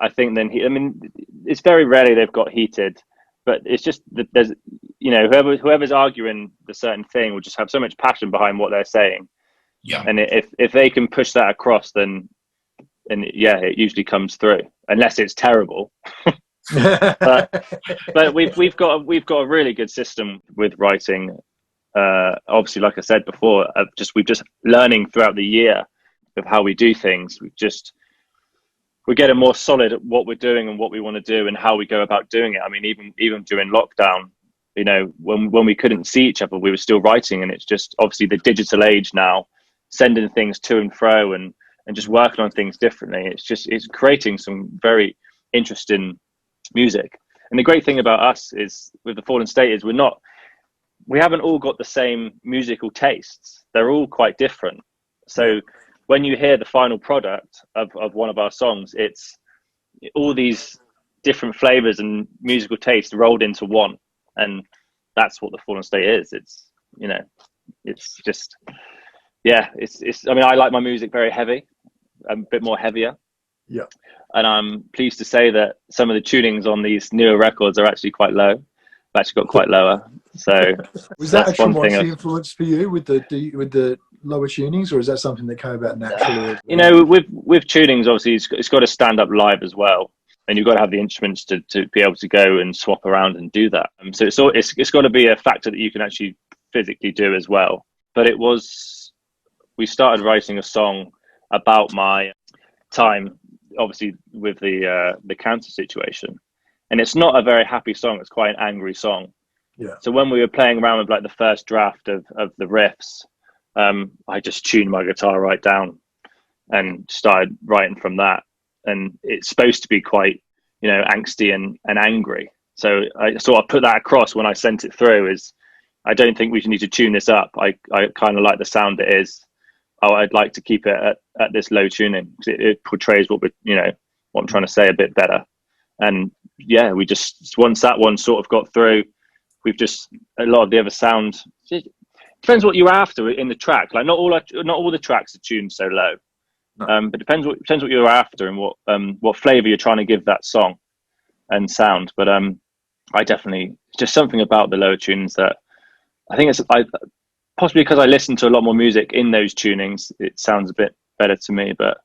I think, than I mean, it's very rarely they've got heated, but it's just that there's, you know, whoever's arguing the certain thing will just have so much passion behind what they're saying.
Yeah.
And if they can push that across, then it usually comes through, unless it's terrible. but we've got a really good system with writing. Obviously, like I said before, we've just learning throughout the year of how we do things. We're getting more solid at what we're doing and what we want to do and how we go about doing it. I mean, even during lockdown, you know, when we couldn't see each other, we were still writing. And it's just obviously the digital age now, sending things to and fro and just working on things differently. It's creating some very interesting music. And the great thing about us is with the Fallen State is we haven't all got the same musical tastes. They're all quite different. So when you hear the final product of one of our songs, it's all these different flavors and musical tastes rolled into one. And that's what the Fallen State is. It's, you know, it's just, yeah, it's, I mean, I like my music very heavy, a bit more heavier.
Yeah.
And I'm pleased to say that some of the tunings on these newer records are actually quite low. I've actually got quite lower. So
was that actually what's the influence for you with the lower tunings, or is that something that came about naturally?
You know, with tunings, obviously it's got to stand up live as well, and you've got to have the instruments to be able to go and swap around and do that. So it's got to be a factor that you can actually physically do as well. But we started writing a song about my time, obviously with the cancer situation, and it's not a very happy song. It's quite an angry song.
Yeah.
So when we were playing around with like the first draft of the riffs, I just tuned my guitar right down and started writing from that. And it's supposed to be quite, you know, angsty and angry. So I put that across when I sent it through. Is I don't think we need to tune this up. I kind of like the sound it is. I'd like to keep it at this low tuning because it portrays what I'm trying to say a bit better. And yeah, we just, once that one sort of got through, we've just, a lot of the other sound, it depends what you're after in the track. Like not all the tracks are tuned so low. No. But depends what you're after and what flavor you're trying to give that song and sound. But I definitely, just something about the lower tunes that I think possibly because I listen to a lot more music in those tunings, it sounds a bit better to me. But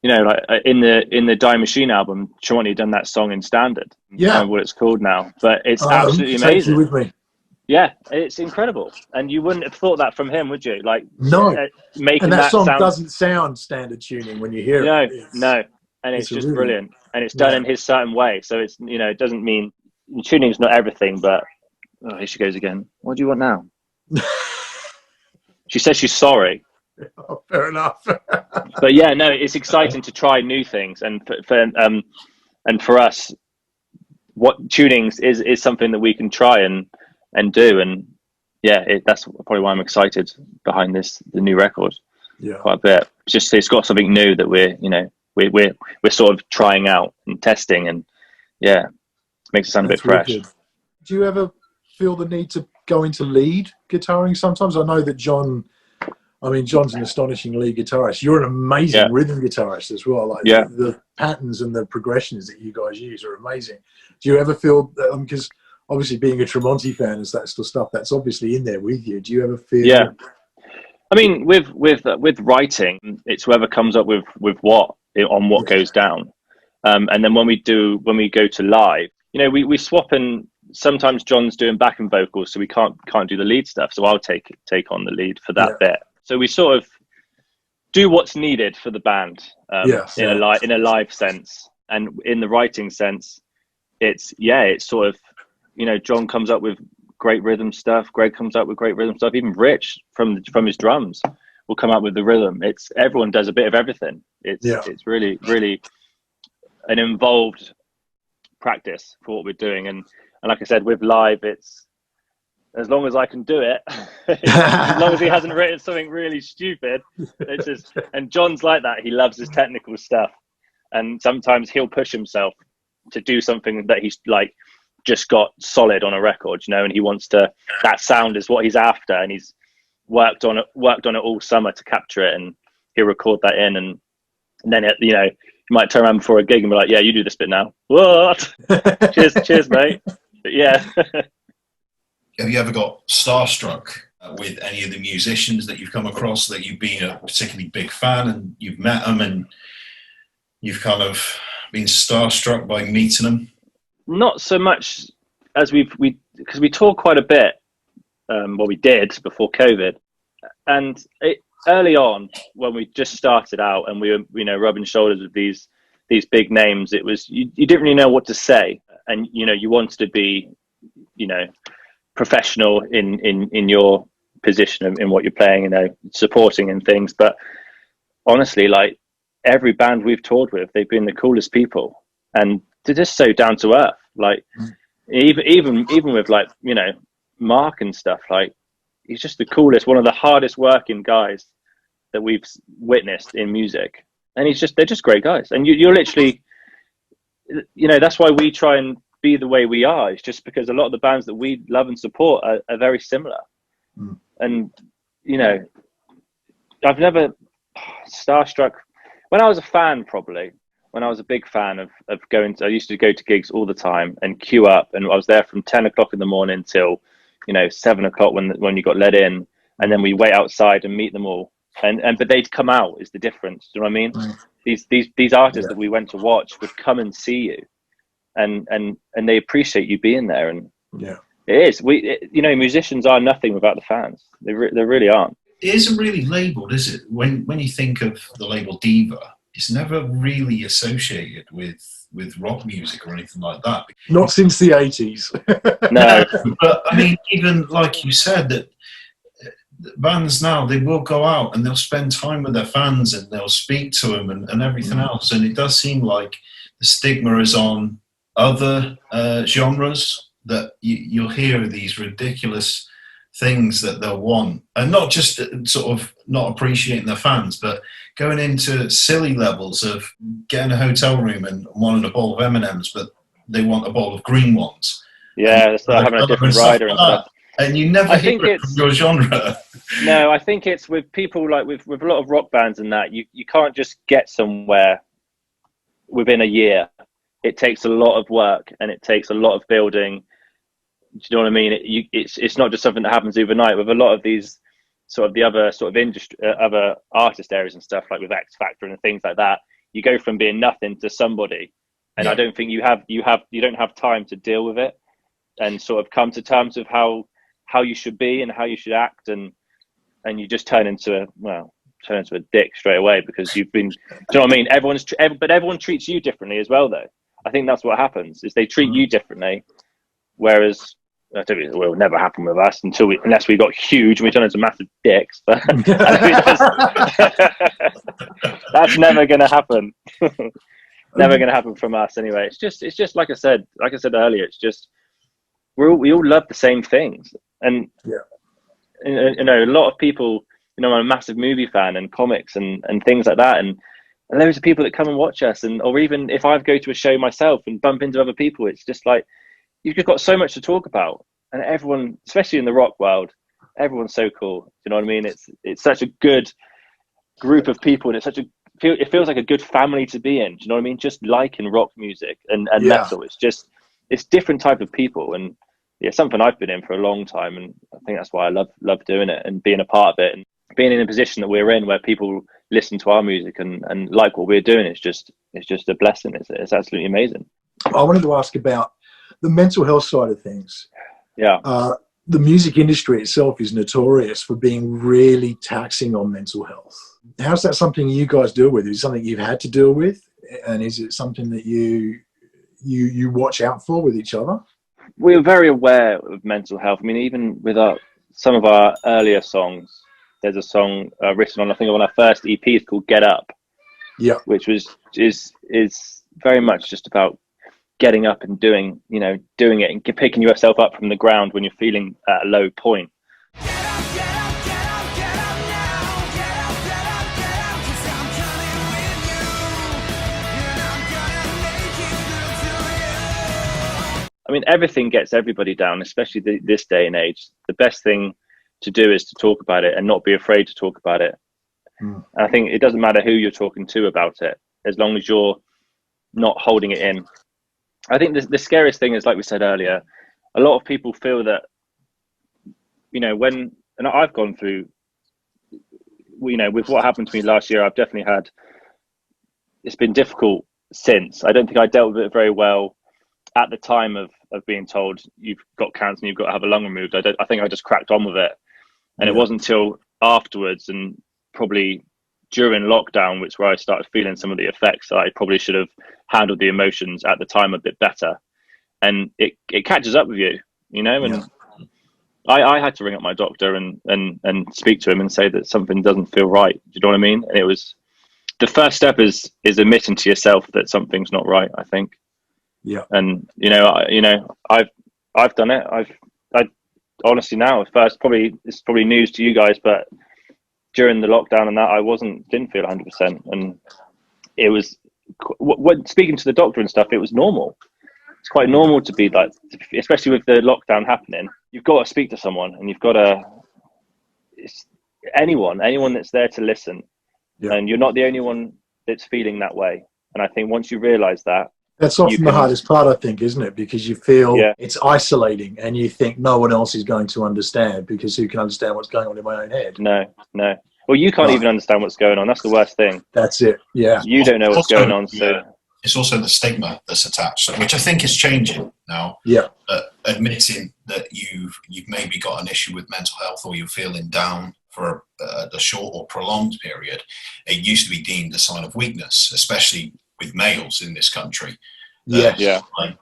you know, like in the Die Machine album, Shawnee done that song in standard. I can't remember what it's called now, but it's absolutely amazing.
Take You With Me.
Yeah, it's incredible, and you wouldn't have thought that from him, would you? Like,
no,
making
and that song
sound
doesn't sound standard tuning when you hear it.
No, and it's just
really
brilliant, and it's done in his certain way. So it's, you know, it doesn't mean tuning's not everything, but here she goes again. What do you want now? She says she's sorry.
Oh, fair enough.
But yeah, no, it's exciting to try new things, and for us, what tunings is something that we can try and do, and yeah, that's probably why I'm excited behind the new record.
Yeah,
quite a bit. It's got something new that we're sort of trying out and testing, and yeah, makes it sound a bit fresh.
Good. Do you ever feel the need to go into lead guitaring sometimes? I know that John's an astonishing lead guitarist. You're an amazing rhythm guitarist as well. Like the patterns and the progressions that you guys use are amazing. Do you ever feel, because obviously being a Tremonti fan is that sort of stuff that's obviously in there with you. Do you ever feel?
Yeah. I mean, with writing, it's whoever comes up with what goes down. And then when we go to live, you know, we swap, and sometimes John's doing backing vocals, so we can't do the lead stuff. So I'll take on the lead for that bit. So we sort of do what's needed for the band in a live sense, and in the writing sense, it's sort of, you know, John comes up with great rhythm stuff. Greg comes up with great rhythm stuff. Even Rich from his drums will come up with the rhythm. Everyone does a bit of everything. It's really, really an involved practice for what we're doing. And like I said, with live, it's as long as I can do it, as long as he hasn't written something really stupid. It's just, and John's like that. He loves his technical stuff, and sometimes he'll push himself to do something that he's like just got solid on a record, you know, and he wants to, that sound is what he's after, and he's worked on it all summer to capture it, and he'll record that in, and then you know, you might turn around before a gig and be like, yeah, you do this bit now. What? cheers mate. But yeah.
Have you ever got starstruck with any of the musicians that you've come across that you've been a particularly big fan, and you've met them and you've kind of been starstruck by meeting them?
Not so much as because we toured quite a bit. We did before COVID, and early on when we just started out and we were, you know, rubbing shoulders with these big names, it was you didn't really know what to say, and you know, you wanted to be, you know, professional in your position in what you're playing, you know, supporting and things. But honestly, like every band we've toured with, they've been the coolest people, and they're just so down to earth. Like even with, like, you know, Mark and stuff, like he's just the coolest, one of the hardest working guys that we've witnessed in music, and they're just great guys. And you're literally, you know, that's why we try and be the way we are. It's just because a lot of the bands that we love and support are very similar. And you know, I've never starstruck when I was a fan. Probably when I was a big fan of going to, I used to go to gigs all the time and queue up, and I was there from 10 o'clock in the morning till, you know, 7 o'clock when you got let in, and then we wait outside and meet them all, and but they'd come out is the difference. Do you know what I mean? These artists that we went to watch would come and see you, and they appreciate you being there. And it is, you know, musicians are nothing without the fans. They really aren't.
It isn't really labelled, is it? When you think of the label diva, it's never really associated with rock music or anything like that.
Not since the 80s.
No.
But I mean, even like you said, that bands now, they will go out and they'll spend time with their fans and they'll speak to them and everything else. And it does seem like the stigma is on other genres, that you'll hear these ridiculous things that they'll want, and not just sort of not appreciating their fans, but going into silly levels of getting a hotel room and wanting a bowl of M&Ms, but they want a bowl of green ones.
Yeah, it's not having a different rider and stuff.
And you never hear it from your genre.
No, I think it's with people like with a lot of rock bands and that, you can't just get somewhere within a year. It takes a lot of work and it takes a lot of building. Do you know what I mean? It's not just something that happens overnight. With a lot of these sort of the other sort of industry, other artist areas and stuff, like with X Factor and things like that, you go from being nothing to somebody, and I don't think you don't have time to deal with it and sort of come to terms with how you should be and how you should act, and you just turn into a dick straight away because you've been. Do you know what I mean? But everyone treats you differently as well, though. I think that's what happens is they treat you differently, whereas. I don't think it will never happen with us unless we got huge and we turn into massive dicks. But that's never going to happen. Never going to happen from us anyway. It's just like I said earlier. It's just we all love the same things, and you know, a lot of people. You know, I'm a massive movie fan and comics and things like that, and loads of people that come and watch us, or even if I go to a show myself and bump into other people, it's just like. You've just got so much to talk about, and everyone, especially in the rock world, everyone's so cool. Do you know what I mean? It's such a good group of people, and it feels like a good family to be in. Do you know what I mean? Just liking rock music and metal. It's different type of people, and something I've been in for a long time, and I think that's why I love doing it and being a part of it, and being in a position that we're in where people listen to our music and like what we're doing. It's just a blessing. It's absolutely amazing.
I wanted to ask about the mental health side of things.
Yeah.
The music industry itself is notorious for being really taxing on mental health. How's that something you guys deal with? Is it something you've had to deal with? And is it something that you watch out for with each other?
We're very aware of mental health. I mean, even with some of our earlier songs, there's a song written on, I think, on our first EP, it's called Get Up. Yeah. Which is very much just about getting up and doing it and picking yourself up from the ground when you're feeling at a low point. I mean, everything gets everybody down, especially this day and age. The best thing to do is to talk about it and not be afraid to talk about it. And I think it doesn't matter who you're talking to about it, as long as you're not holding it in. I think the scariest thing is, like we said earlier, a lot of people feel that, you know, and I've gone through, you know, with what happened to me last year, I've definitely it's been difficult since. I don't think I dealt with it very well at the time of being told you've got cancer and you've got to have a lung removed. I think I just cracked on with it. And it wasn't until afterwards, and probably during lockdown, where I started feeling some of the effects, that I probably should have handled the emotions at the time a bit better. And it catches up with you, you know. And I had to ring up my doctor and speak to him and say that something doesn't feel right. Do you know what I mean? And it was the first step is admitting to yourself that something's not right, I think. Yeah. And I've done it. I honestly now, first, it's probably news to you guys, but during the lockdown and that, I didn't feel 100%, and it was when speaking to the doctor and stuff, it was normal. It's quite normal to be like, especially with the lockdown happening. You've got to speak to someone, and you've got to anyone that's there to listen, and you're not the only one that's feeling that way. And I think once you realise that.
That's often the hardest part, I think, isn't it? Because you feel it's isolating, and you think no one else is going to understand, because who can understand what's going on in my own head?
No. Well, you can't even understand what's going on. That's the worst thing.
That's it. Yeah.
You don't know what's going on. So
it's also the stigma that's attached, which I think is changing now.
Yeah.
Admitting that you've maybe got an issue with mental health, or you're feeling down for a short or prolonged period, it used to be deemed a sign of weakness, especially with males in this country. Like,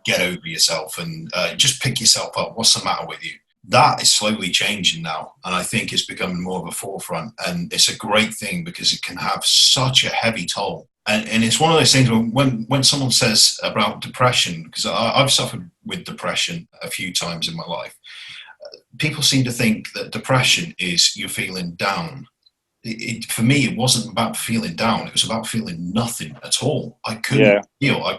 get over yourself and just pick yourself up. What's the matter with you? That is slowly changing now, and I think it's becoming more of a forefront, and it's a great thing because it can have such a heavy toll. And it's one of those things when someone says about depression, because I've suffered with depression a few times in my life, people seem to think that depression is you're feeling down. For me, it wasn't about feeling down. It was about feeling nothing at all. I couldn't feel. I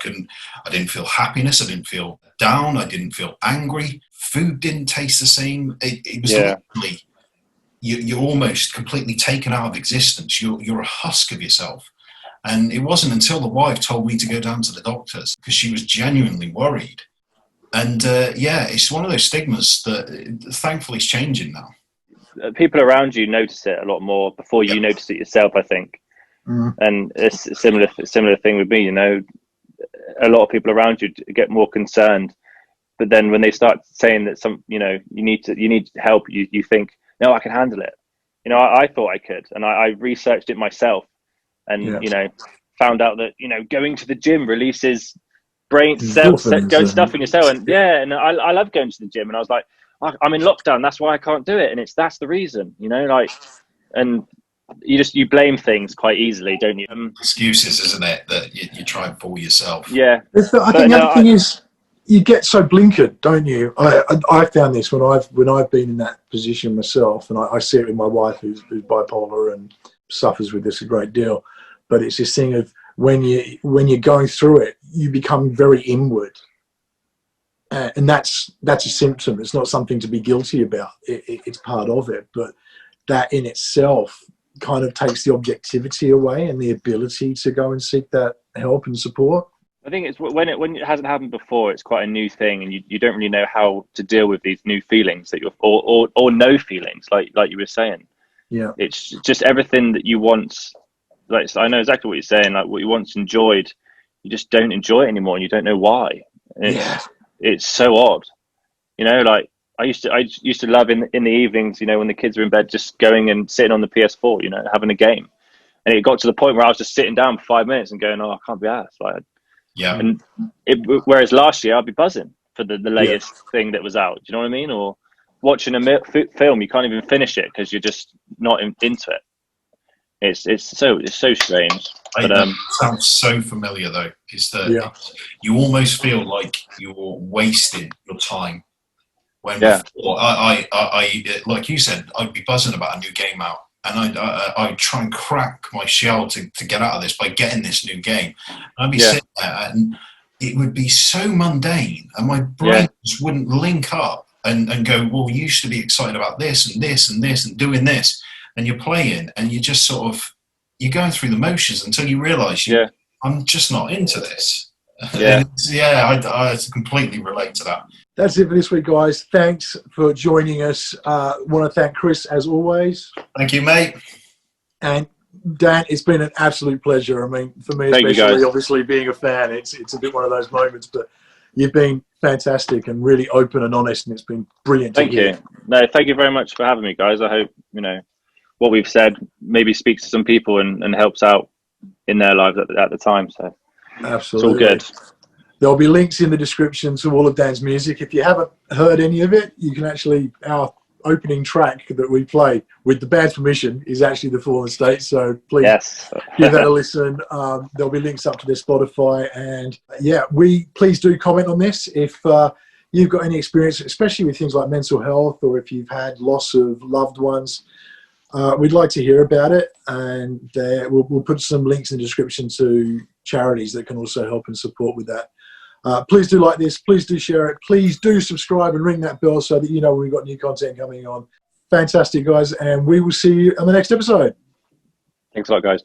didn't feel happiness. I didn't feel down. I didn't feel angry. Food didn't taste the same. It was literally, you're almost completely taken out of existence. You're a husk of yourself. And it wasn't until the wife told me to go down to the doctors, because she was genuinely worried. And it's one of those stigmas that thankfully is changing now.
People around you notice it a lot more before you notice it yourself, I think. And it's a similar thing with me. You know, a lot of people around you get more concerned, but then when they start saying that you need help, you think, no, I can handle it. You know, I thought I could, and I researched it myself, and found out that going to the gym releases brain cells, going stuff in your cell, and and I love going to the gym, and I was like, I'm in lockdown, that's why I can't do it, and that's the reason, and you blame things quite easily, don't you?
Excuses, isn't it, that you try and fool yourself?
I think the other thing is you get so blinkered, don't you? I found this when I've been in that position myself, and I see it with my wife who's bipolar and suffers with this a great deal. But it's this thing of when you're going through it, you become very inward, and that's a symptom. It's not something to be guilty about. It's part of it, but that in itself kind of takes the objectivity away and the ability to go and seek that help and support.
I think it's when it hasn't happened before, it's quite a new thing, and you don't really know how to deal with these new feelings that or no feelings, like you were saying. Yeah, it's just everything that you once, like, I know exactly what you're saying, like what you once enjoyed, you just don't enjoy it anymore, and you don't know why. It's so odd, like I used to love in the evenings, when the kids were in bed, just going and sitting on the PS4, having a game, and it got to the point where I was just sitting down for 5 minutes and going, oh, I can't be arsed, like.
Yeah.
And whereas last year I'd be buzzing for the latest thing that was out. Do you know what I mean? Or watching a film, you can't even finish it because you're just not into it. It's so strange.
But sounds so familiar though. Is that you almost feel like you're wasting your time. When before, I like you said, I'd be buzzing about a new game out. And I'd try and crack my shell to get out of this by getting this new game. And I'd be sitting there, and it would be so mundane, and my brain just wouldn't link up and go, well, you used to be excited about this and this and this and doing this. And you're playing, and you just you're going through the motions until you realise I'm just not into this. I completely relate to that.
That's it for this week, guys. Thanks for joining us. Want to thank Chris, as always.
Thank you, mate.
And Dan, it's been an absolute pleasure. I mean, for me, especially, obviously being a fan, it's a bit one of those moments. But you've been fantastic and really open and honest, and it's been brilliant.
Thank you. No, thank you very much for having me, guys. I hope what we've said maybe speaks to some people and helps out in their lives at the time. So
absolutely,
it's all good.
There'll be links in the description to all of Dan's music. If you haven't heard any of it, you can actually, our opening track that we play, with the band's permission, is actually The Fallen State. So please give that a listen. There'll be links up to their Spotify. And please do comment on this. If you've got any experience, especially with things like mental health, or if you've had loss of loved ones, we'd like to hear about it. And we'll put some links in the description to charities that can also help and support with that. Please do like this. Please do share it. Please do subscribe and ring that bell so that you know when we've got new content coming on. Fantastic, guys. And we will see you on the next episode.
Thanks a lot, guys.